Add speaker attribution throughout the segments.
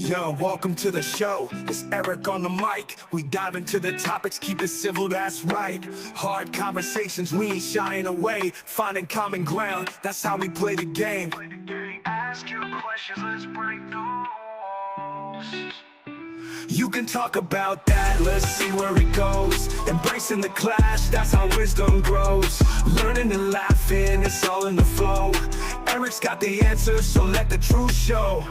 Speaker 1: Yo, welcome to the show. It's Eric on the mic. We dive into the topics, keep it civil, that's right. Hard conversations, we ain't shying away. Finding common ground, that's how we play the game. Ask your questions, let's break those. You can talk about that, let's see where it goes. Embracing the clash, that's how wisdom grows. Learning and laughing, it's all in the flow. Eric's got the answers, so let the truth show.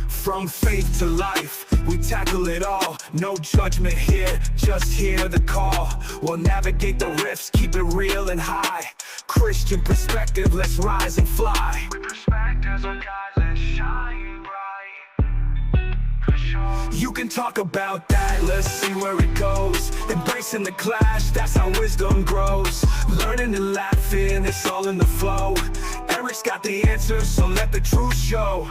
Speaker 1: From faith to life, we tackle it all. No judgment here, just hear the call. We'll navigate the rifts, keep it real and high. Christian perspective, let's rise and fly. With perspectives on God, let's shine bright. You can talk about that, let's see where it goes. Embracing the clash, that's how wisdom grows. Learning and laughing, it's all in the flow. Eric's got the answers, so let the truth show.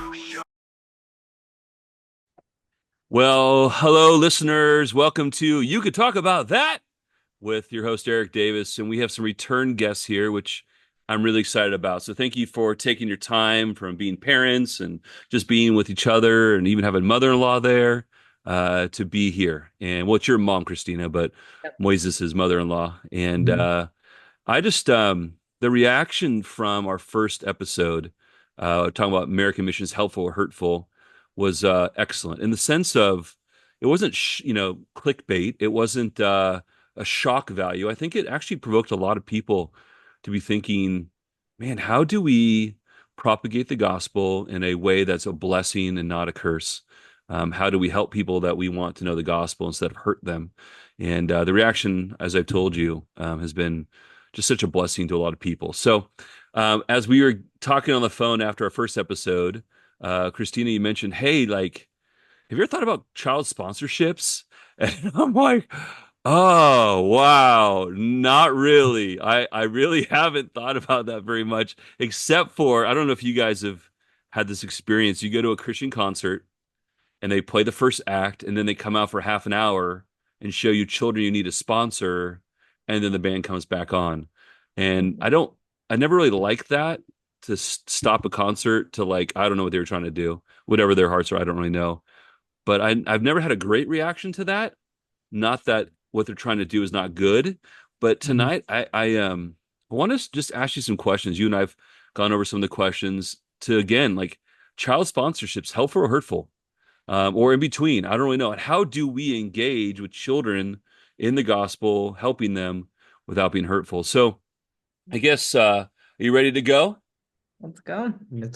Speaker 2: Well, hello, listeners. Welcome to You Could Talk About That with your host, Eric Davis. And we have some return guests here, which I'm really excited about. So thank you for taking your time from being parents and just being with each other and even having mother-in-law there to be here. And well, it's your mom, Christina, but Moises' mother-in-law. And I just, the reaction from our first episode, talking about American missions, helpful or hurtful, was excellent in the sense of it wasn't clickbait. It wasn't a shock value. I think it actually provoked a lot of people to be thinking, man, how do we propagate the gospel in a way that's a blessing and not a curse? How do we help people that we want to know the gospel instead of hurt them? And the reaction, as I've told you, has been just such a blessing to a lot of people. So as we were talking on the phone after our first episode, Christina, you mentioned, hey, like, have you ever thought about child sponsorships? And I'm like, oh, wow, not really. I really haven't thought about that very much, except for, I don't know if you guys have had this experience. You go to a Christian concert and they play the first act and then they come out for half an hour and show you children you need a sponsor. And then the band comes back on. And I never really liked that. To stop a concert to I don't know what they were trying to do, whatever their hearts are, I don't really know. But I've never had a great reaction to that. Not that what they're trying to do is not good, but tonight I want to just ask you some questions. You and I've gone over some of the questions to, again, like child sponsorships, helpful or hurtful, or in between. I don't really know. And how do we engage with children in the gospel, helping them without being hurtful? So I guess, are you ready to go?
Speaker 3: Let's go.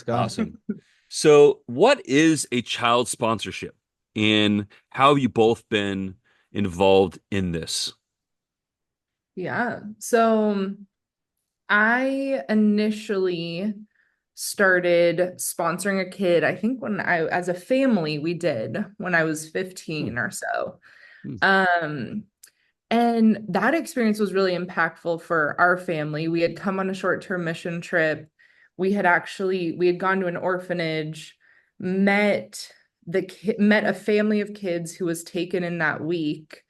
Speaker 2: Awesome. So what is a child sponsorship and how have you both been involved in this?
Speaker 3: Yeah. So I initially started sponsoring a kid, I think as a family, we did when I was 15 or so. And that experience was really impactful for our family. We had come on a short-term mission trip. We had gone to an orphanage, met a family of kids who was taken in that week,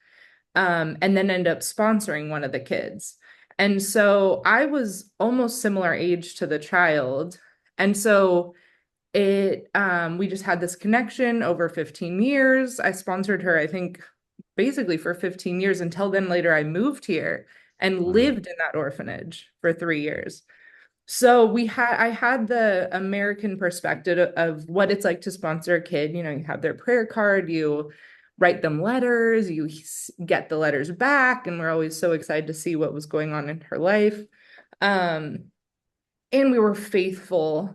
Speaker 3: and then ended up sponsoring one of the kids. And so I was almost similar age to the child. And so we just had this connection over 15 years. I sponsored her, I think, basically for 15 years until then later I moved here and lived in that orphanage for 3 years. So I had the American perspective of what it's like to sponsor a kid. You have their prayer card, you write them letters, you get the letters back, and we're always so excited to see what was going on in her life. And we were faithful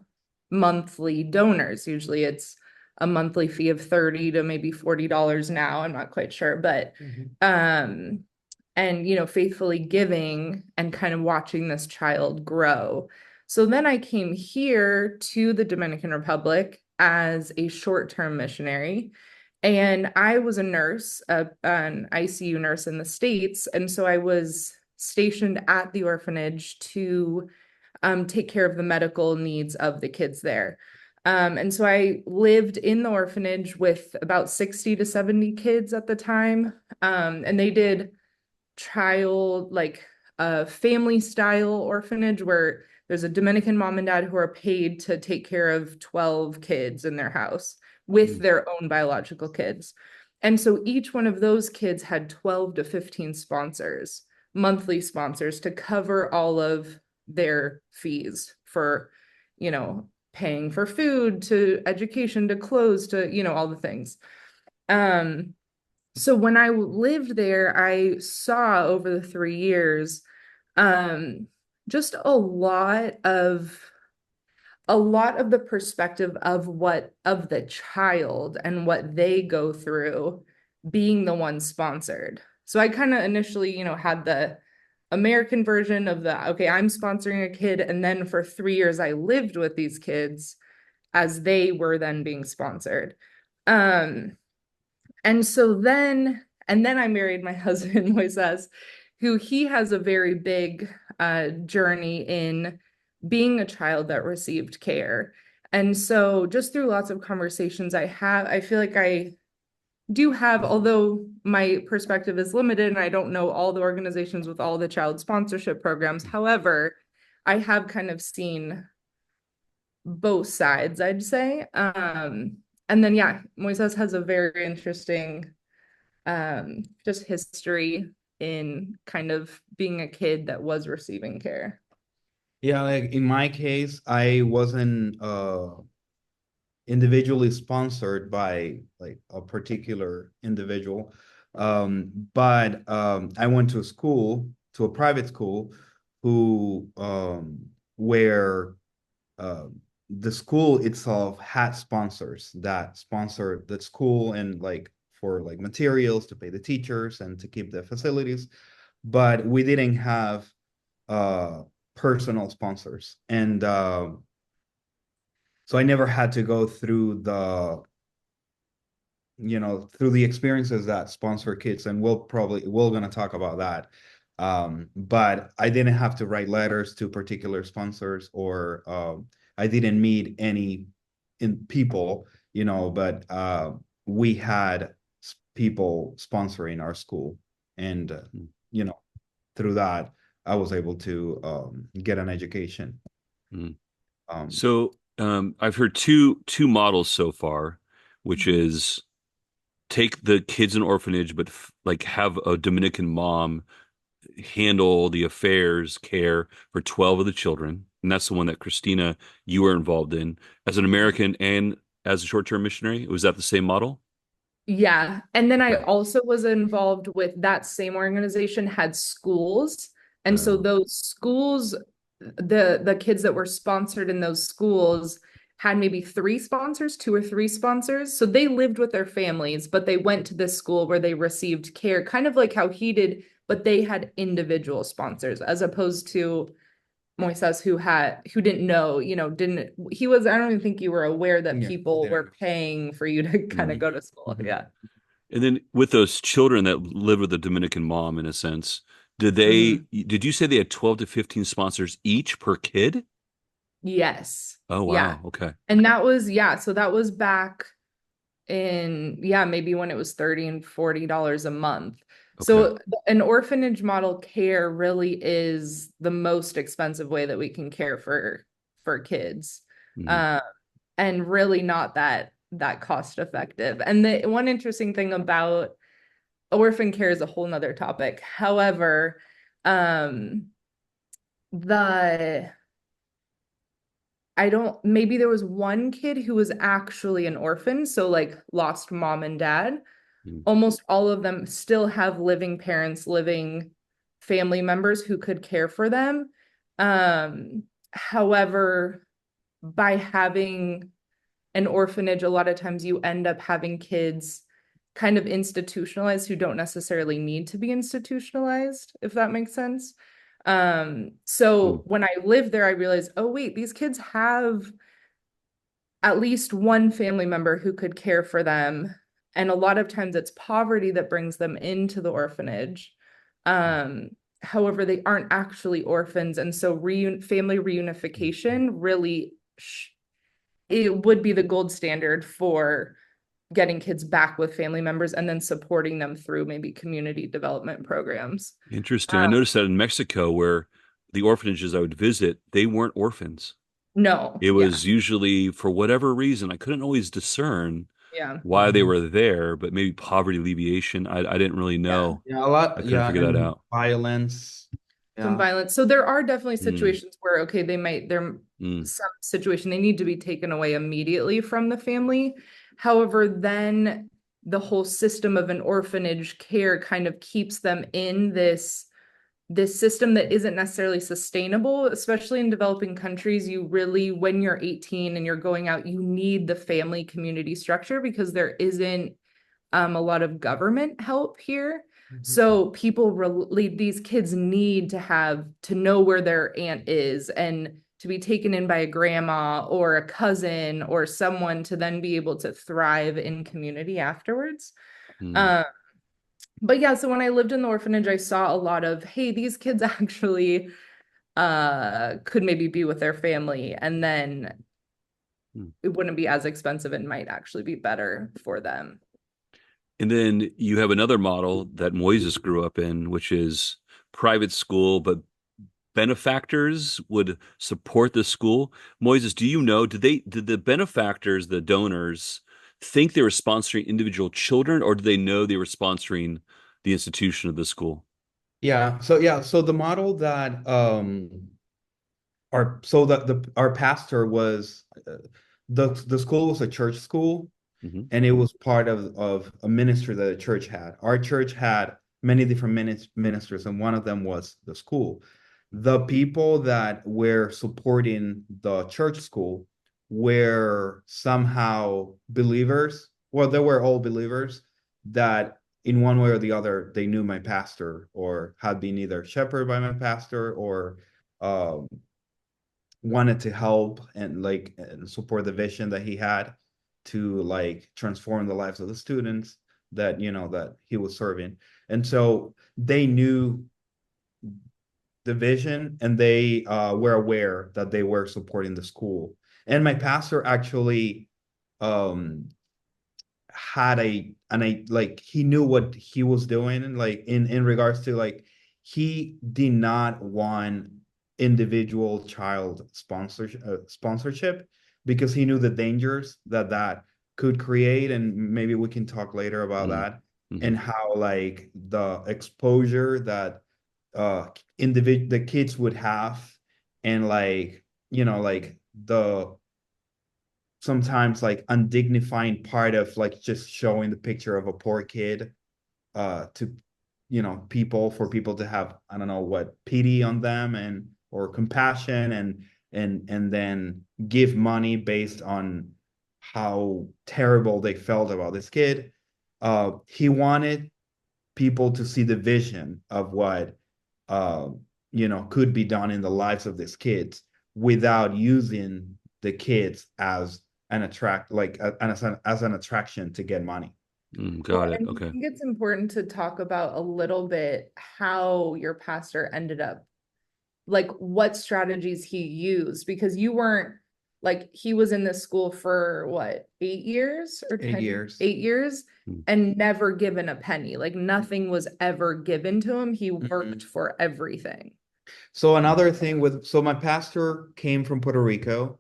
Speaker 3: monthly donors. Usually it's a monthly fee of $30 to maybe $40 now. I'm not quite sure, but and faithfully giving and kind of watching this child grow. So then I came here to the Dominican Republic as a short-term missionary, and I was a nurse, an ICU nurse in the States, and so I was stationed at the orphanage to take care of the medical needs of the kids there. And so I lived in the orphanage with about 60 to 70 kids at the time, and they did child, like a family style orphanage where there's a Dominican mom and dad who are paid to take care of 12 kids in their house with
Speaker 2: Mm.
Speaker 3: their own biological kids. And so each one of those kids had 12 to 15 sponsors, monthly sponsors, to cover all of their fees for, paying for food, to education, to clothes, to, all the things. So when I lived there, I saw over the 3 years, just a lot of the perspective of the child and what they go through being the one sponsored. So I kind of initially, had the American version of okay, I'm sponsoring a kid. And then for 3 years, I lived with these kids as they were then being sponsored. Um, and then I married my husband, Moises, who he has a very big journey in being a child that received care. And so just through lots of conversations I feel like I do have, although my perspective is limited and I don't know all the organizations with all the child sponsorship programs. However, I have kind of seen both sides, I'd say. And then, yeah, Moises has a very interesting just history in kind of being a kid that was receiving care.
Speaker 4: Yeah, like in my case, I wasn't individually sponsored by like a particular individual. But I went to a school, to a private school, who where uh, the school itself had sponsors that sponsored the school and like for like materials to pay the teachers and to keep the facilities, but we didn't have uh personal sponsors. And so I never had to go through through the experiences that sponsor kids, and we're going to talk about that. But I didn't have to write letters to particular sponsors, or I didn't meet any people, but we had people sponsoring our school. And through that I was able to get an education.
Speaker 2: Mm.
Speaker 4: um
Speaker 2: So I've heard two models so far, which is take the kids in orphanage, but like have a Dominican mom handle the affairs care for 12 of the children. And that's the one that Christina, you were involved in as an American and as a short-term missionary. Was that the same model?
Speaker 3: Yeah. And then I
Speaker 2: Okay.
Speaker 3: also was involved with that same organization had schools. And so
Speaker 2: Oh.
Speaker 3: those schools, the kids that were sponsored in those schools had maybe three sponsors, two or three sponsors. So they lived with their families, but they went to this school where they received care, kind of like how he did, but they had individual sponsors as opposed to Moises who didn't know, I don't even think you were aware that
Speaker 4: Yeah,
Speaker 3: people
Speaker 4: yeah.
Speaker 3: were paying for you to kind of
Speaker 2: Mhm.
Speaker 3: go to school.
Speaker 4: Mhm.
Speaker 3: Yeah.
Speaker 2: And then with those children that live with a Dominican mom, in a sense,
Speaker 3: Mhm.
Speaker 2: did you say they had 12 to 15 sponsors each per kid?
Speaker 3: Yes.
Speaker 2: Oh,
Speaker 3: Yeah.
Speaker 2: wow. Okay.
Speaker 3: And so that was back in, yeah, maybe when it was 30 and $40 a month.
Speaker 2: Okay.
Speaker 3: So an orphanage model care really is the most expensive way that we can care for kids.
Speaker 2: Mhm.
Speaker 3: Uh, and really not that cost effective. And the one interesting thing about orphan care is a whole nother topic. However, um, the I don't, maybe there was one kid who was actually an orphan, so like lost mom and dad.
Speaker 2: Mhm.
Speaker 3: Almost all of them still have living parents, living family members who could care for them. However, by having an orphanage, a lot of times you end up having kids kind of institutionalized who don't necessarily need to be institutionalized, if that makes sense. So
Speaker 2: Mhm.
Speaker 3: when I lived there, I realized, oh, wait, these kids have at least one family member who could care for them. And a lot of times it's poverty that brings them into the orphanage. Um, However, they aren't actually orphans. And so family reunification really it would be the gold standard for getting kids back with family members and then supporting them through maybe community development programs.
Speaker 2: Interesting. I
Speaker 3: Um,
Speaker 2: noticed that in Mexico, where the orphanages I would visit, they weren't orphans.
Speaker 3: No,
Speaker 2: It
Speaker 3: yeah,
Speaker 2: was usually, for whatever reason, I couldn't always discern
Speaker 3: yeah,
Speaker 2: why they were there, but maybe poverty alleviation. I didn't really
Speaker 3: yeah.
Speaker 2: know.
Speaker 4: Yeah, a
Speaker 2: I
Speaker 4: lot.
Speaker 2: couldn't
Speaker 4: Yeah,
Speaker 2: figure that
Speaker 4: and
Speaker 2: out.
Speaker 4: violence.
Speaker 3: Some
Speaker 4: Yeah.
Speaker 3: violence. So there are definitely
Speaker 2: Mm,
Speaker 3: situations where, okay, there
Speaker 2: mm,
Speaker 3: some situation they need to be taken away immediately from the family. However, then the whole system of an orphanage care kind of keeps them in this system that isn't necessarily sustainable, especially in developing countries. You really, when you're 18 and you're going out, you need the family community structure because there isn't a lot of government help here.
Speaker 4: Mhm.
Speaker 3: So these kids need to have to know where their aunt is and to be taken in by a grandma or a cousin or someone to then be able to thrive in community afterwards.
Speaker 2: mm.
Speaker 3: Um, but yeah, so when I lived in the orphanage, I saw a lot of, hey, these kids actually could maybe be with their family and then
Speaker 2: Mm.
Speaker 3: it wouldn't be as expensive and might actually be better for them.
Speaker 2: And then you have another model that Moises grew up in, which is private school, but benefactors would support the school. Moises, do you know, did the benefactors, the donors, think they were sponsoring individual children, or did they know they were sponsoring the institution of the school?
Speaker 4: So the model that our pastor was the school was a church school,
Speaker 2: Hmm.
Speaker 4: and it was part of a ministry that the church had. Our church had many different ministers, and one of them was the school. The people that were supporting the church school were somehow believers. Well, they were all believers that in one way or the other they knew my pastor or had been either shepherded by my pastor or um, wanted to help and like and support the vision that he had to like transform the lives of the students that that he was serving. And so they knew the vision, and they were aware that they were supporting the school. And my pastor actually um had a like he knew what he was doing, and like in regards to like he did not want individual child sponsorship because he knew the dangers that that could create, and maybe we can talk later about
Speaker 2: Mm,
Speaker 4: that,
Speaker 2: hmm.
Speaker 4: and how like the exposure that the kids would have, and like like the sometimes like undignifying part of like just showing the picture of a poor kid to people, for people to have, I don't know what, pity on them and or compassion, and then give money based on how terrible they felt about this kid. He wanted people to see the vision of what uh, could be done in the lives of these kids without using the kids as an as an attraction to get money.
Speaker 2: Mm,
Speaker 3: Well,
Speaker 2: got it.
Speaker 3: and I
Speaker 2: Okay.
Speaker 3: think it's important to talk about a little bit how your pastor ended up, like what strategies he used, because you weren't like he was in this school for what, 8 years or
Speaker 4: 8
Speaker 3: 10,
Speaker 4: years.
Speaker 3: 8 years
Speaker 2: Mm,
Speaker 3: and never given a penny. Like nothing was ever given to him. He worked
Speaker 4: Mhm.
Speaker 3: for everything.
Speaker 4: So another thing so my pastor came from Puerto Rico,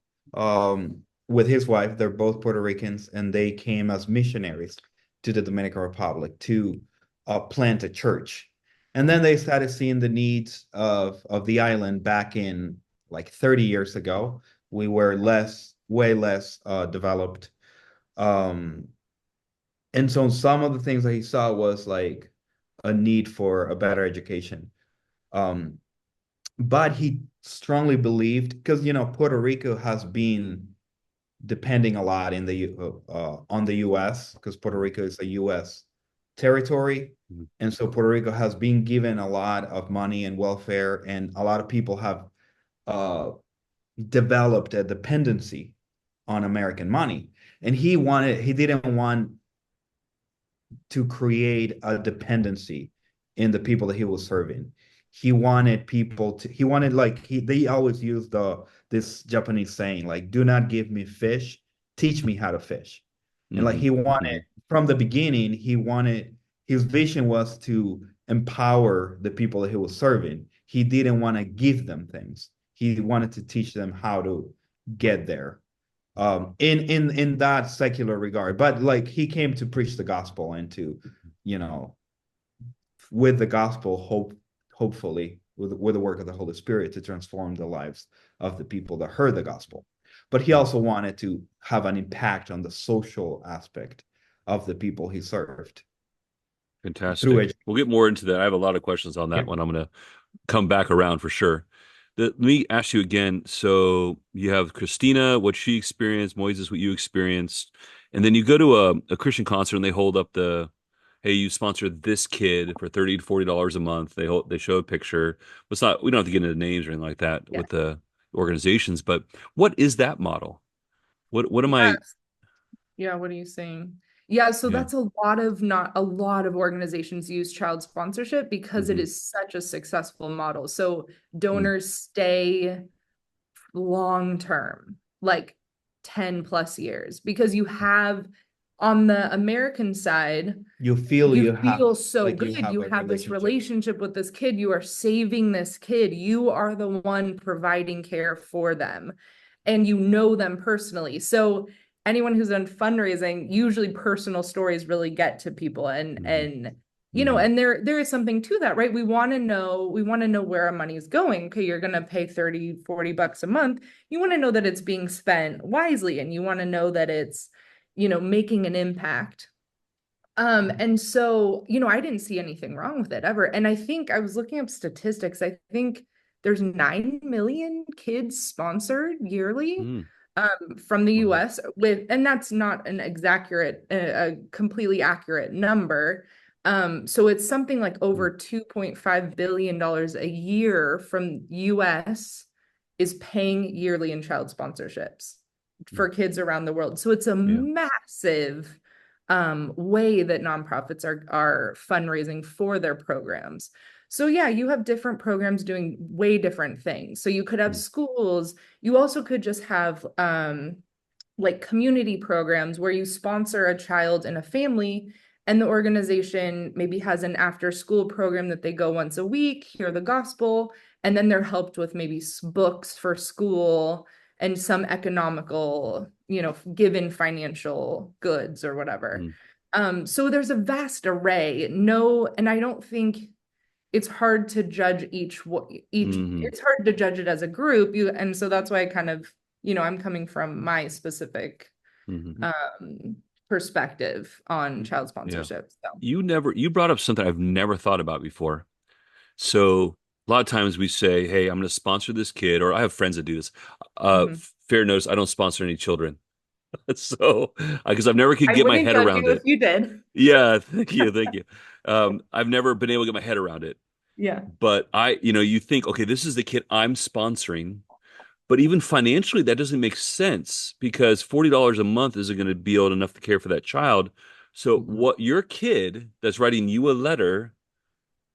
Speaker 4: with his wife. They're both Puerto Ricans, and they came as missionaries to the Dominican Republic to plant a church. And then they started seeing the needs of the island back in like 30 years ago. We were way less developed. Um, and so some of the things that he saw was like a need for a better education. Um, but he strongly believed, because Puerto Rico has been depending a lot on the U.S., because Puerto
Speaker 2: mm,
Speaker 4: Rico is a U.S. territory,
Speaker 2: mm,
Speaker 4: and so Puerto Rico has been given a lot of money and welfare, and a lot of people have uh, developed a dependency on American money, and he didn't want to create a dependency in the people that he was serving. He wanted like they always use this Japanese saying, like, do not give me fish, teach me how to fish. And like
Speaker 2: hmm,
Speaker 4: he
Speaker 2: hmm,
Speaker 4: wanted from the beginning, his vision was to empower the people that he was serving. he didn't want to give them things. He wanted to teach them how to get there, in that secular regard. But like, he came to preach the gospel and to, you know, with the gospel, hopefully with the work of the Holy Spirit, to transform the lives of the people that heard the gospel. But he also wanted to have an impact on the social aspect of the people he served through
Speaker 2: Fantastic.
Speaker 4: education.
Speaker 2: We'll get more into that. I have a lot of questions on that
Speaker 4: Yeah.
Speaker 2: one. I'm going to come back around for sure. Let me ask you again. So you have Christina, what she experienced, Moises, what you experienced, and then you go to a Christian concert and they hold up the, hey, you sponsored this kid for $30 to $40 a month. They show a picture. It's not, we don't have to get into names or anything like that
Speaker 3: Yeah.
Speaker 2: with the organizations, but what is that model? What am I?
Speaker 3: Yes. Yeah, what are you saying? Yeah, so
Speaker 2: Yeah.
Speaker 3: that's a lot of not a lot of organizations use child sponsorship because it
Speaker 2: Hmm.
Speaker 3: is such a successful model. So
Speaker 2: Mm.
Speaker 3: donors stay long term, like 10 plus years, because you have on the American side,
Speaker 4: You feel
Speaker 3: you
Speaker 4: you have,
Speaker 3: feel so
Speaker 4: like, you
Speaker 3: good.
Speaker 4: have
Speaker 3: You
Speaker 4: a
Speaker 3: have this
Speaker 4: relationship.
Speaker 3: relationship with this kid. You are saving this kid. You are the one providing care for them, and you know them personally. So anyone who's done fundraising, usually personal stories really get to people, and
Speaker 2: Hmm.
Speaker 3: and you know,
Speaker 2: Hmm.
Speaker 3: and there is something to that, right? We want to know where our money is going. Okay, you're going to pay 30, $40 a month. You want to know that it's being spent wisely, and you want to know that it's, making an impact. And so, I didn't see anything wrong with it ever. And I think I was looking up statistics. I think there's 9 million kids sponsored yearly
Speaker 2: Mm.
Speaker 3: from the
Speaker 2: Wow.
Speaker 3: US and that's not an a completely accurate number. So it's something like
Speaker 2: Mm.
Speaker 3: over $2.5 billion a year from US is paying yearly in child sponsorships
Speaker 2: Mm.
Speaker 3: for kids around the world. So it's a
Speaker 2: Yeah.
Speaker 3: massive way that nonprofits are fundraising for their programs. So yeah, you have different programs doing way different things. So you could have
Speaker 2: Mm.
Speaker 3: schools. You also could just have like community programs where you sponsor a child and a family, and the organization maybe has an after school program that they go once a week, hear the gospel, and then they're helped with maybe books for school and some economical, given financial goods or whatever.
Speaker 2: Mm.
Speaker 3: So there's a vast array. No, and I don't think it's hard to judge
Speaker 2: Hmm.
Speaker 3: it's hard to judge it as a group. And so that's why I kind of, I'm coming from my specific
Speaker 2: Hmm.
Speaker 3: um perspective on child
Speaker 2: Yeah.
Speaker 3: sponsorship. So
Speaker 2: You brought up something I've never thought about before. So a lot of times we say, hey, I'm going to sponsor this kid, or I have friends that do this.
Speaker 3: mhm.
Speaker 2: Fair notice, I don't sponsor any children. So, because I've never could
Speaker 3: I
Speaker 2: get my
Speaker 3: wouldn't
Speaker 2: head
Speaker 3: judge
Speaker 2: around
Speaker 3: you if
Speaker 2: it.
Speaker 3: you did.
Speaker 2: Yeah, thank you, thank you. I've never been able to get my head around it.
Speaker 3: Yeah.
Speaker 2: But you think, okay, this is the kid I'm sponsoring. But even financially, that doesn't make sense because $40 a month isn't going to be able enough to care for that child. So,
Speaker 3: Mhm.
Speaker 2: what your kid that's writing you a letter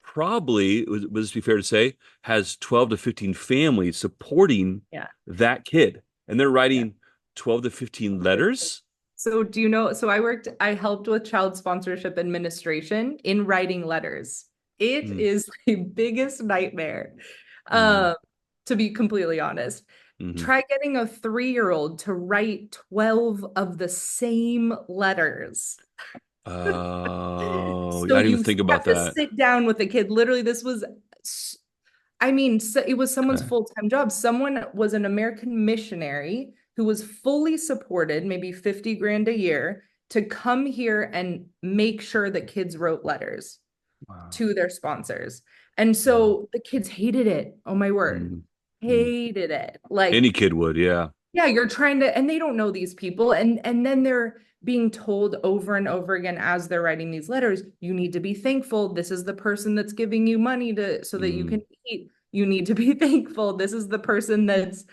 Speaker 2: probably, would this be fair to say, has 12 to 15 families supporting
Speaker 3: Yeah.
Speaker 2: that kid. And they're
Speaker 3: Yeah.
Speaker 2: writing 12 to 15 letters.
Speaker 3: So do you know, so I helped with child sponsorship administration in writing letters. It
Speaker 2: Mm.
Speaker 3: is the biggest nightmare,
Speaker 2: Mm.
Speaker 3: um, to be completely honest.
Speaker 2: Hmm.
Speaker 3: Try getting a 3-year-old to write 12 of the same letters.
Speaker 2: Oh, I
Speaker 3: So
Speaker 2: didn't even
Speaker 3: you
Speaker 2: think
Speaker 3: have
Speaker 2: about
Speaker 3: to
Speaker 2: that.
Speaker 3: sit down with the kid. Literally, this was, I mean, so it was someone's
Speaker 2: Okay.
Speaker 3: full-time job. Someone was an American missionary who was fully supported, maybe 50 grand a year, to come here and make sure that kids wrote letters
Speaker 2: Wow.
Speaker 3: to their sponsors. And
Speaker 2: Wow.
Speaker 3: so the kids hated it. Oh my word.
Speaker 2: Mm. Mm.
Speaker 3: Hated it. Like,
Speaker 2: Any kid would, yeah.
Speaker 3: yeah, you're trying to, and they don't know these people, and then they're being told over and over again as they're writing these letters, you need to be thankful, this is the person that's giving you money to so that you
Speaker 2: Mm.
Speaker 3: can eat, you need to be thankful, this is the person that's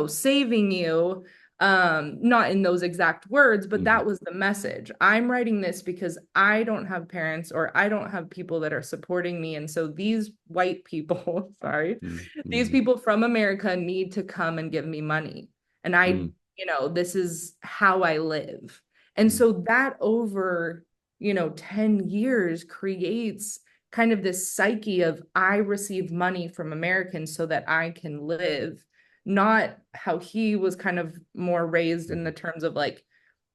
Speaker 3: saving you. Not in those exact words, but
Speaker 2: Hmm.
Speaker 3: that was the message. I'm writing this because I don't have parents, or I don't have people that are supporting me, and so these white people, sorry,
Speaker 2: Mm.
Speaker 3: these
Speaker 2: Mm.
Speaker 3: people from America need to come and give me money. And
Speaker 2: Mm.
Speaker 3: this is how I live. And
Speaker 2: Mm.
Speaker 3: so that over, 10 years creates kind of this psyche of I receive money from Americans so that I can live, not how he was kind of more raised in the terms of like,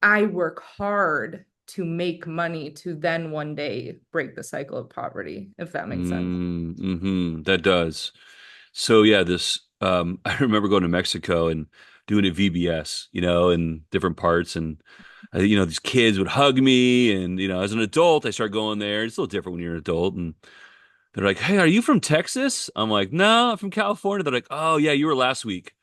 Speaker 3: I work hard to make money to then one day break the cycle of poverty, if that makes sense.
Speaker 2: Mm-hmm. That does. So yeah, this I remember going to Mexico and doing a VBS, in different parts, and these kids would hug me, and as an adult, I started going there. It's a little different when you're an adult, and they're like, "Hey, are you from Texas?" I'm like, "No, I'm from California." They're like, "Oh yeah, you were last week.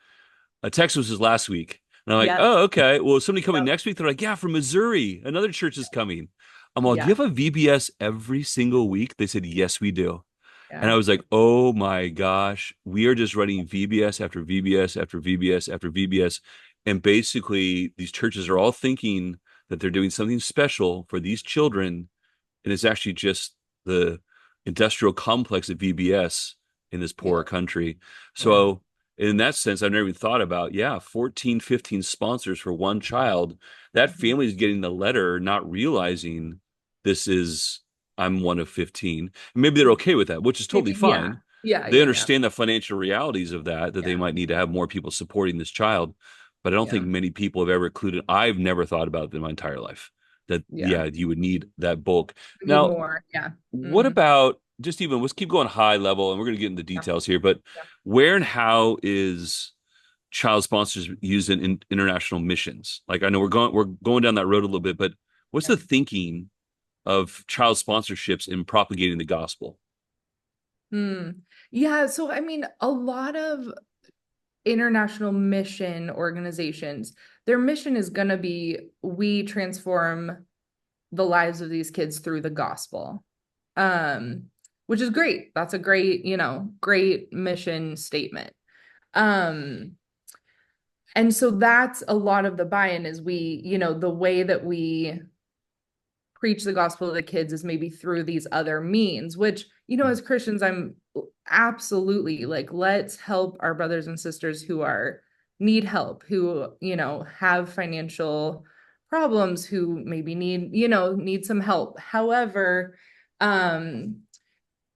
Speaker 2: Texas was last week." And I'm like,
Speaker 3: Yes.
Speaker 2: "Oh, okay. Well, is somebody coming
Speaker 3: Yep.
Speaker 2: next week?" They're like, "Yeah, from Missouri. Another church is coming." I'm all, "Do you
Speaker 3: Yeah.
Speaker 2: have a VBS every single week?" They said, "Yes, we do." And I
Speaker 3: Yeah.
Speaker 2: was like, "Oh my gosh, we are just running VBS after VBS after VBS after VBS." And basically, these churches are all thinking that they're doing something special for these children. And it's actually just the industrial complex of VBS in this
Speaker 3: Yeah.
Speaker 2: poor country.
Speaker 3: Yeah.
Speaker 2: So, in that sense, I've never even thought about, yeah, 14, 15 sponsors for one child. That
Speaker 3: Mhm.
Speaker 2: family is getting the letter, not realizing this is, I'm one of 15. And maybe they're okay with that, which is totally
Speaker 3: Maybe, yeah.
Speaker 2: fine.
Speaker 3: Yeah.
Speaker 2: They
Speaker 3: Yeah. Yeah.
Speaker 2: understand the financial realities of that they
Speaker 3: Yeah.
Speaker 2: might need to have more people supporting this child. But I don't think
Speaker 3: Yeah.
Speaker 2: many people have ever included, I've never thought about it in my entire life that,
Speaker 3: Yeah.
Speaker 2: yeah, you would need that bulk.
Speaker 3: We need
Speaker 2: Now,
Speaker 3: more. Yeah.
Speaker 2: what
Speaker 3: Hmm.
Speaker 2: about just even, let's keep going high level and we're going to get into
Speaker 3: Yeah.
Speaker 2: details here, but
Speaker 3: Yeah.
Speaker 2: where and how is child sponsors used in international missions? Like I know we're going down that road a little bit, but what's
Speaker 3: Yeah.
Speaker 2: the thinking of child sponsorships in propagating the gospel?
Speaker 3: Hmm. Yeah. So, I mean, a lot of international mission organizations, their mission is going to be we transform the lives of these kids through the gospel. Um, which is great. That's a great, great mission statement. Um, and so that's a lot of the buy-in is the way that we preach the gospel to the kids is maybe through these other means, which, as Christians, I'm absolutely like, let's help our brothers and sisters who need help, who, have financial problems, who maybe need some help. However, um,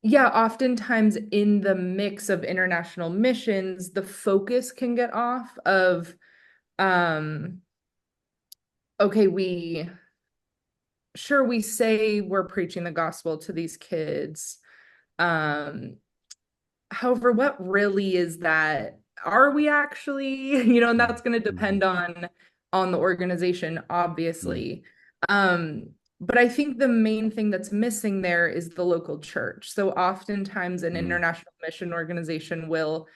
Speaker 3: yeah, oftentimes in the mix of international missions, the focus can get off of, um, okay, we say we're preaching the gospel to these kids. Um, However, what really is that? Are we actually, and that's going to
Speaker 2: Mhm.
Speaker 3: depend on the organization,
Speaker 2: Mhm.
Speaker 3: obviously. But I think the main thing that's missing there is the local church. So oftentimes an
Speaker 2: Mhm.
Speaker 3: international mission organization will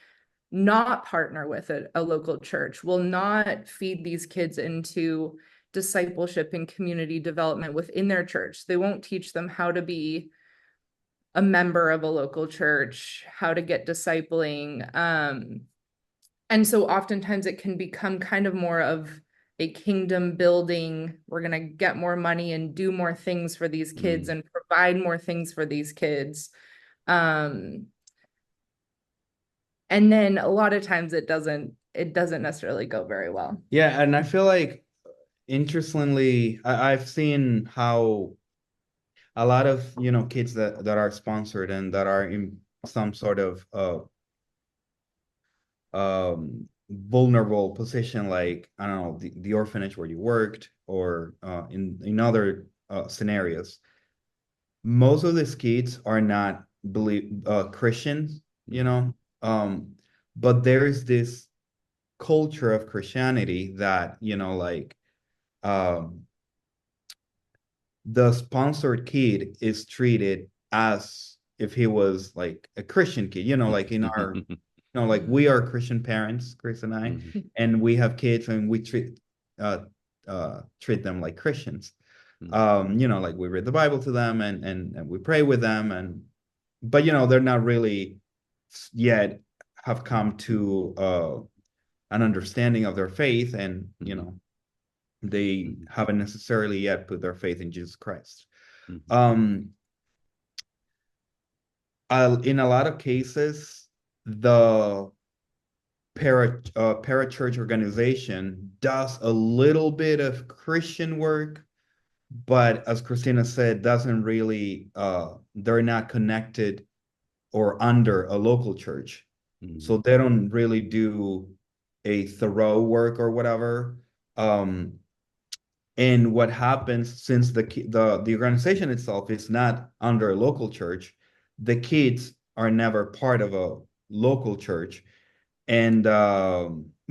Speaker 3: not partner with a local church, will not feed these kids into discipleship and community development within their church. They won't teach them how to be a member of a local church, how to get discipling. And so oftentimes it can become kind of more of a kingdom building. We're going to get more money and do more things for these kids
Speaker 2: Mhm.
Speaker 3: and provide more things for these kids. Um, and then a lot of times it doesn't necessarily go very well.
Speaker 4: Yeah, and I feel like interestingly, I've seen how a lot of kids that are sponsored and that are in some sort of vulnerable position, like I don't know, the orphanage where you worked, or in other scenarios. Most of these kids are not believe Christians, you
Speaker 2: Mhm.
Speaker 4: know, um, but there is this culture of Christianity that like um the sponsored kid is treated as if he was like a Christian kid, like in our, like we
Speaker 3: Mhm.
Speaker 4: are Christian parents, Chris and I,
Speaker 2: Mhm.
Speaker 4: and we have kids and we uh treat them like Christians.
Speaker 2: Mhm.
Speaker 4: Like we read the Bible to them and we pray with them, and but they're not really yet have come to an understanding of their faith, and
Speaker 2: Mhm.
Speaker 4: they
Speaker 2: Mhm.
Speaker 4: haven't necessarily yet put their faith in Jesus Christ.
Speaker 2: Mhm.
Speaker 4: Um, in a lot of cases, the parachurch organization does a little bit of Christian work, but as Christina said, doesn't really they're not connected or under a local church.
Speaker 2: Mm,
Speaker 4: So they don't really do a thorough work or whatever. Um, and what happens, since the organization itself is not under a local church, the kids are never part of a local church. And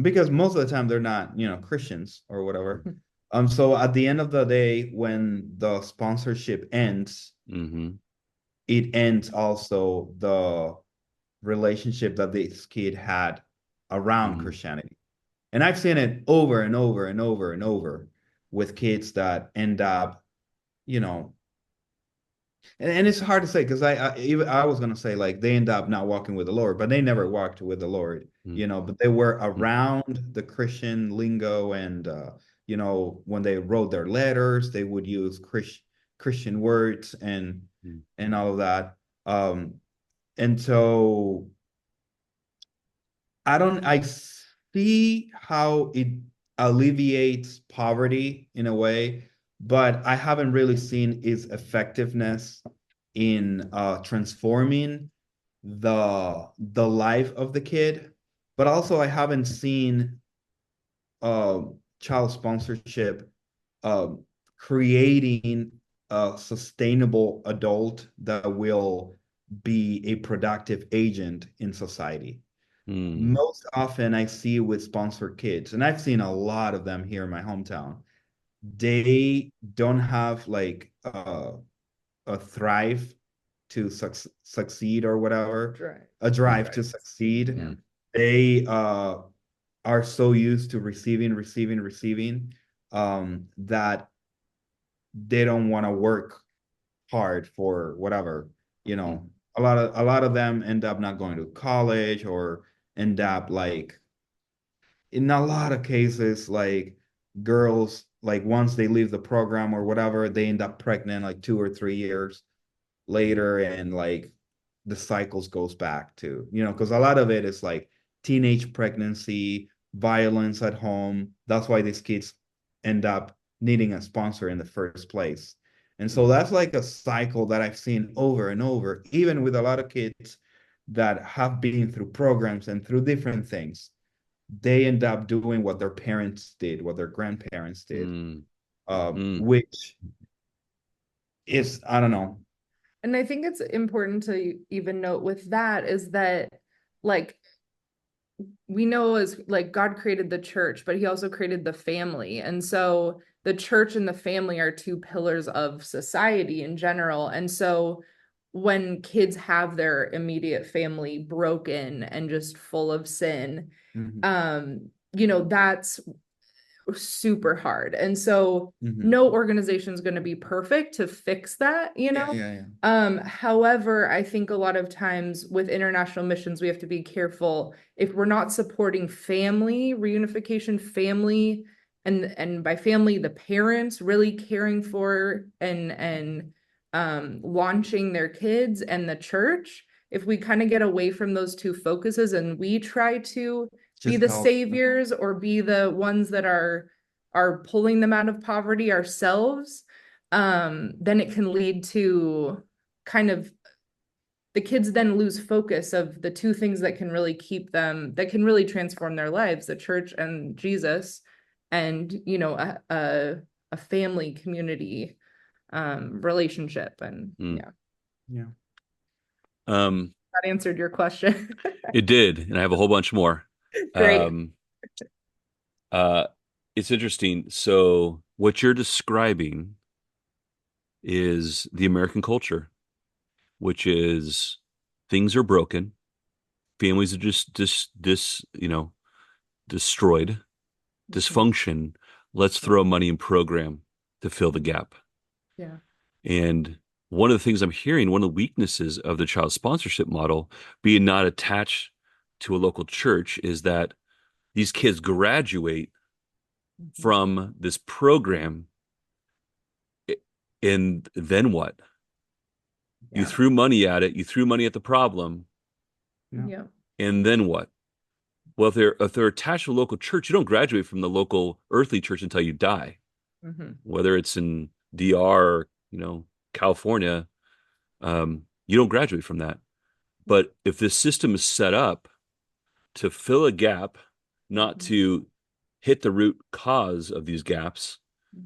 Speaker 4: because most of the time they're not, Christians or whatever. So at the end of the day, when the sponsorship ends,
Speaker 2: hmm
Speaker 4: it ends also the relationship that this kid had around
Speaker 2: hmm
Speaker 4: Christianity. And I've seen it over and over and over and over with kids that end up, you know, and it's hard to say because I was gonna say like they end up not walking with the Lord, but they never walked with the Lord, but they were around the Christian lingo and when they wrote their letters, they would use Christian words and all of that. And so I see how it alleviates poverty in a way, but I haven't really seen its effectiveness in transforming the life of the kid. But also I haven't seen uh, child sponsorship um, creating a sustainable adult that will be a productive agent in society.
Speaker 2: mm,
Speaker 4: Most often I see with sponsored kids, and I've seen a lot of them here in my hometown. They don't have like a thrive to succeed or whatever,
Speaker 3: Right.
Speaker 4: a drive to
Speaker 3: Right.
Speaker 4: succeed.
Speaker 3: Yeah.
Speaker 4: They are so used to receiving, that they don't want to work hard for whatever, you know. A lot of them end up not going to college or end up like in a lot of cases, like girls, like once they leave the program or whatever, they end up pregnant like 2 or 3 years later, and like the cycles goes back to, because a lot of it is like teenage pregnancy, violence at home. That's why these kids end up needing a sponsor in the first place. And so that's like a cycle that I've seen over and over, even with a lot of kids that have been through programs and through different things. They end up doing what their parents did, what their grandparents did,
Speaker 2: mm, mm,
Speaker 4: which is, I don't know.
Speaker 3: And I think it's important to even note with that is that, like, we know as like God created the church, but he also created the family. And so the church and the family are two pillars of society in general. And so when kids have their immediate family broken and just full of sin,
Speaker 4: Mhm.
Speaker 3: that's super hard. And so
Speaker 4: Mhm.
Speaker 3: no organization is going to be perfect to fix that,
Speaker 4: Yeah, yeah, yeah.
Speaker 3: However, I think a lot of times with international missions, we have to be careful if we're not supporting family reunification, family, and by family, the parents really caring for and launching their kids and the church. If we kind of get away from those two focuses and we try to be
Speaker 4: Just
Speaker 3: the
Speaker 4: help.
Speaker 3: saviors or be the ones that are pulling them out of poverty ourselves, then it can lead to kind of the kids then lose focus of the two things that can really keep them, that can really transform their lives, the church and Jesus, and a family community relationship. And
Speaker 2: mm.
Speaker 3: yeah,
Speaker 4: Yeah.
Speaker 2: Um,
Speaker 3: that answered your question.
Speaker 2: it did, and I have a whole bunch more.
Speaker 3: Great.
Speaker 2: Um, uh, it's interesting. So what you're describing is the American culture, which is things are broken, families are just destroyed, dysfunction. Let's throw money and program to fill the gap.
Speaker 3: Yeah.
Speaker 2: And one of the things I'm hearing, one of the weaknesses of the child sponsorship model being not attached to a local church is that these kids graduate from this program, and then what? You
Speaker 3: Yeah.
Speaker 2: threw money at it, you threw money at the problem,
Speaker 4: Yeah.
Speaker 3: Yeah.
Speaker 2: and then what? Well, if they're attached to a local church, you don't graduate from the local earthly church until you die,
Speaker 3: Mm-hmm.
Speaker 2: whether it's in DR, California, you don't graduate from that. But if this system is set up to fill a gap, not to hit the root cause of these gaps,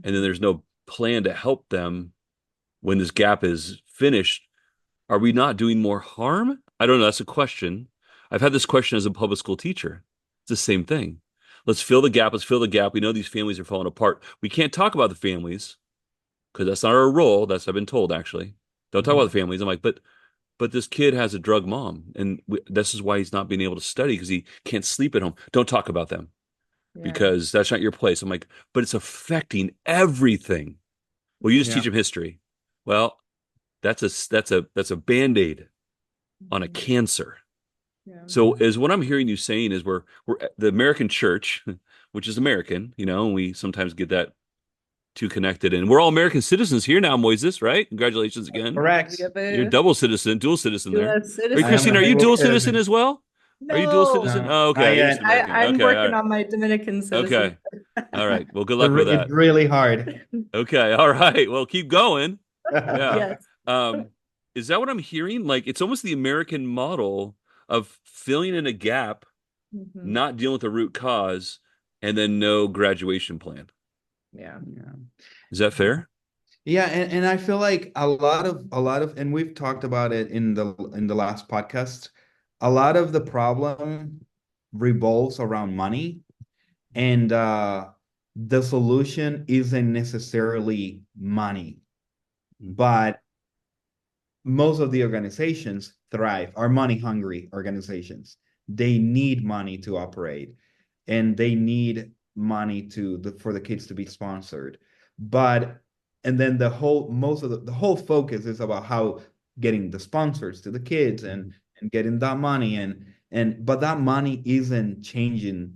Speaker 2: and then there's no plan to help them when this gap is finished, are we not doing more harm? I don't know. That's a question. I've had this question as a public school teacher. It's the same thing. Let's fill the gap. Let's fill the gap. We know these families are falling apart. We can't talk about the families because that's not our role. That's what I've been told, actually. Don't talk about the families. I'm like, but this kid has a drug mom, and this is why he's not being able to study because he can't sleep at home. Don't talk about them because that's not your place. I'm like, but it's affecting everything. Well, you just teach them history. Well, that's a Band-Aid on a cancer. So is what I'm hearing you saying is we're the American church, which is American, and we sometimes get that too connected. And we're all American citizens here now, Moises, right? Congratulations again.
Speaker 4: Correct.
Speaker 2: You're double citizen, dual citizen there.
Speaker 3: US
Speaker 2: Are you,
Speaker 3: citizen.
Speaker 2: Christine, are you dual citizen as well? Are you dual citizen?
Speaker 3: No.
Speaker 2: Oh, okay. You're just
Speaker 4: Not yet.
Speaker 2: American.
Speaker 3: I'm
Speaker 2: Okay, all
Speaker 3: working
Speaker 2: right.
Speaker 3: on my Dominican citizen.
Speaker 2: Okay. All right. Well, good luck with that.
Speaker 4: It's really hard.
Speaker 2: Okay. All right. Well, keep going. Yeah.
Speaker 3: Yes.
Speaker 2: Is that what I'm hearing? Like it's almost the American model of filling in a gap, not dealing with the root cause, and then no graduation plan.
Speaker 3: Yeah.
Speaker 2: Is that fair?
Speaker 4: Yeah, and I feel like a lot of, and we've talked about it in the last podcast, a lot of the problem revolves around money, and the solution isn't necessarily money, but most of the organizations are money hungry organizations. They need money to operate, and they need money for the kids to be sponsored. And then the whole focus is about how getting the sponsors to the kids and getting that money, but that money isn't changing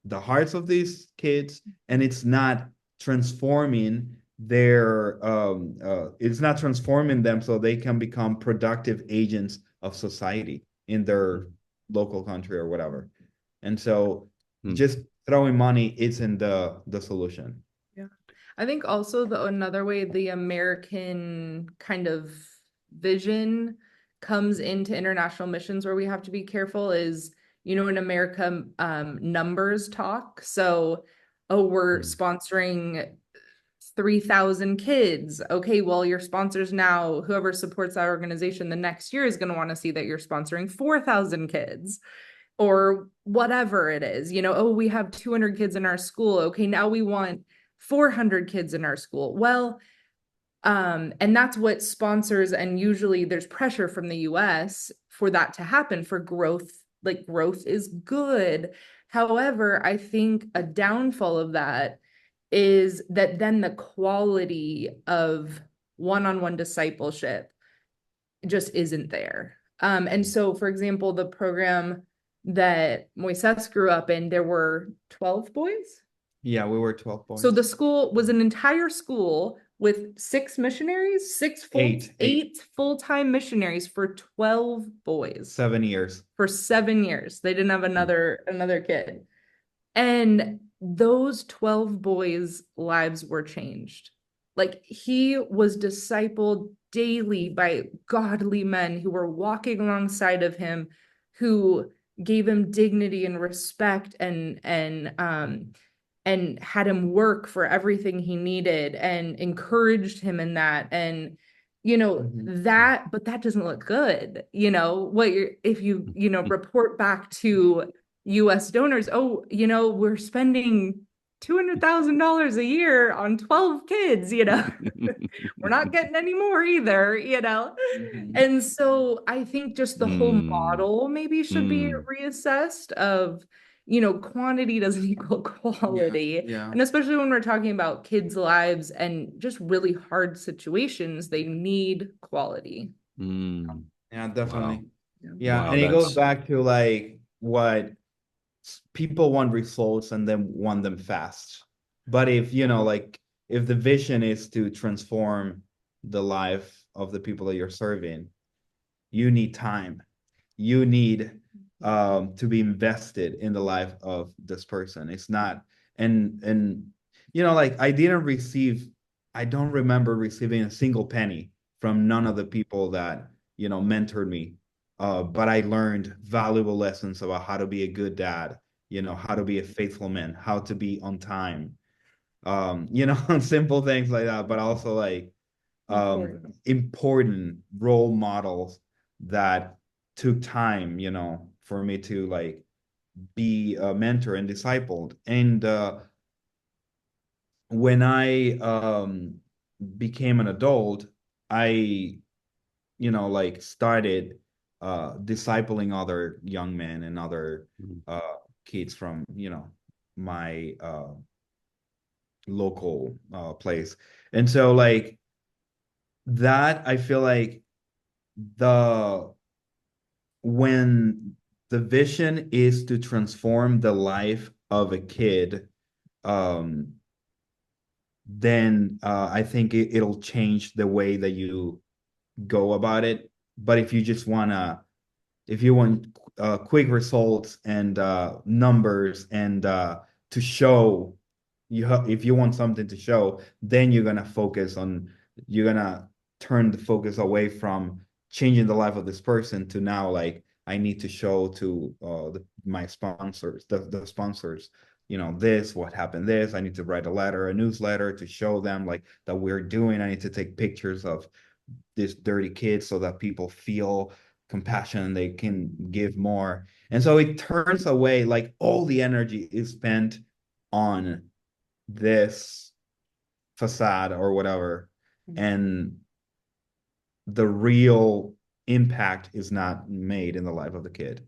Speaker 4: the hearts of these kids, and it's not transforming it's not transforming them so they can become productive agents of society in their local country or whatever. And so just throwing money isn't the solution.
Speaker 3: Yeah. I think also another way the American kind of vision comes into international missions where we have to be careful is, in America, numbers talk. So, we're sponsoring 3,000 kids. Okay, well, your sponsors now, whoever supports that organization the next year is going to want to see that you're sponsoring 4,000 kids or whatever it is. We have 200 kids in our school. Okay, now we want 400 kids in our school. Well, and that's what sponsors, and usually there's pressure from the US for that to happen, for growth. Like growth is good. However, I think a downfall of that is that then the quality of one-on-one discipleship just isn't there. And so, for example, the program that Moises grew up in, there were 12 boys.
Speaker 4: Yeah, we were 12 boys.
Speaker 3: So the school was an entire school with 6 missionaries, eight full-time missionaries for 12 boys.
Speaker 4: 7 years.
Speaker 3: For 7 years. They didn't have another kid. And those 12 boys' lives were changed. Like he was discipled daily by godly men who were walking alongside of him, who gave him dignity and respect and had him work for everything he needed and encouraged him in that. And but that doesn't look good. If you report back to US donors, we're spending $200,000 a year on 12 kids, we're not getting any more either, And so I think just the whole model maybe should be reassessed of, quantity doesn't equal quality.
Speaker 4: Yeah.
Speaker 3: And especially when we're talking about kids' lives and just really hard situations, they need quality.
Speaker 4: Yeah, definitely.
Speaker 3: Wow.
Speaker 4: Yeah.
Speaker 2: Wow,
Speaker 4: And it goes back to like what people want results and then want them fast. But if if the vision is to transform the life of the people that you're serving, you need time. You need to be invested in the life of this person. It's not, and like I didn't receive I don't remember receiving a single penny from none of the people that, mentored me. But I learned valuable lessons about how to be a good dad, how to be a faithful man, how to be on time, simple things like that, but also like important role models that took time, for me to like be a mentor and discipled. And when I became an adult, I, like started discipling other young men and other kids from, my local place. And so like that, I feel like the when the vision is to transform the life of a kid, um, then I think it'll change the way that you go about it. But if you want quick results and numbers and to show if you want something to show, then you're gonna turn the focus away from changing the life of this person to now like I need to show to my sponsors, the sponsors, this, what happened, this, I need to write a newsletter to show them like that we're doing. I need to take pictures of this dirty kid so that people feel compassion and they can give more. And so it turns away, like all the energy is spent on this facade or whatever, and the real impact is not made in the life of the kid.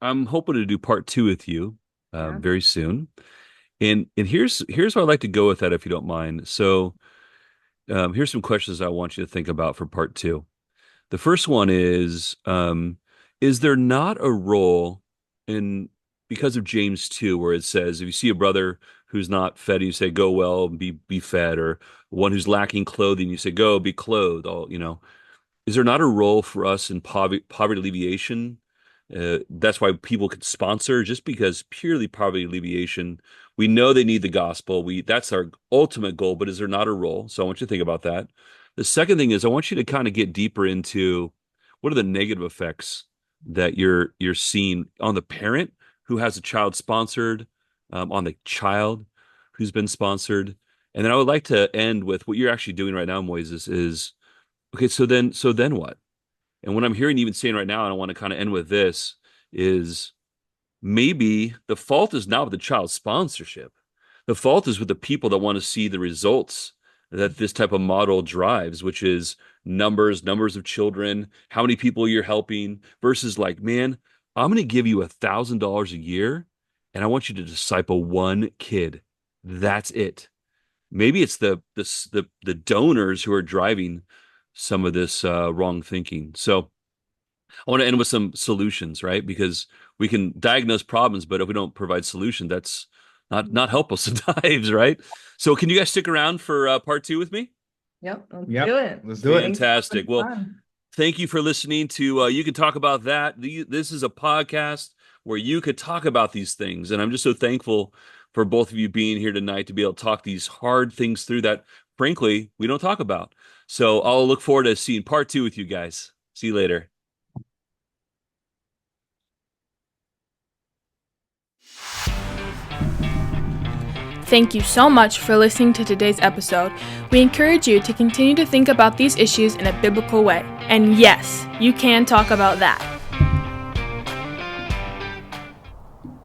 Speaker 2: I'm hoping to do part 2 with you very soon. And here's where I'd like to go with that, if you don't mind. So here's some questions I want you to think about for part 2. The first one is there not a role because of James 2, where it says, if you see a brother who's not fed, you say, go well, be fed, or one who's lacking clothing, you say, go be clothed. Is there not a role for us in poverty alleviation? That's why people could sponsor, just because purely poverty alleviation, we know they need the gospel. That's our ultimate goal, but is there not a role? So I want you to think about that. The second thing is I want you to kind of get deeper into what are the negative effects that you're seeing on the parent who has a child sponsored, on the child who's been sponsored. And then I would like to end with what you're actually doing right now, Moises, is, okay, so then what? And what I'm hearing you even saying right now, and I want to kind of end with this, is maybe the fault is not with the child's sponsorship. The fault is with the people that want to see the results that this type of model drives, which is numbers of children, how many people you're helping, versus like, man, I'm going to give you $1,000 a year, and I want you to disciple one kid. That's it. Maybe it's the donors who are driving some of this wrong thinking. So I want to end with some solutions, right? Because we can diagnose problems, but if we don't provide solution, that's not helpful sometimes, right? So can you guys stick around for part 2 with me?
Speaker 3: Yep, let's do it.
Speaker 4: Let's do it.
Speaker 2: Fantastic. Well, thank you for listening to You Can Talk About That. This is a podcast where you could talk about these things. And I'm just so thankful for both of you being here tonight to be able to talk these hard things through that, frankly, we don't talk about. So I'll look forward to seeing part 2 with you guys. See you later.
Speaker 5: Thank you so much for listening to today's episode. We encourage you to continue to think about these issues in a biblical way. And yes, you can talk about that.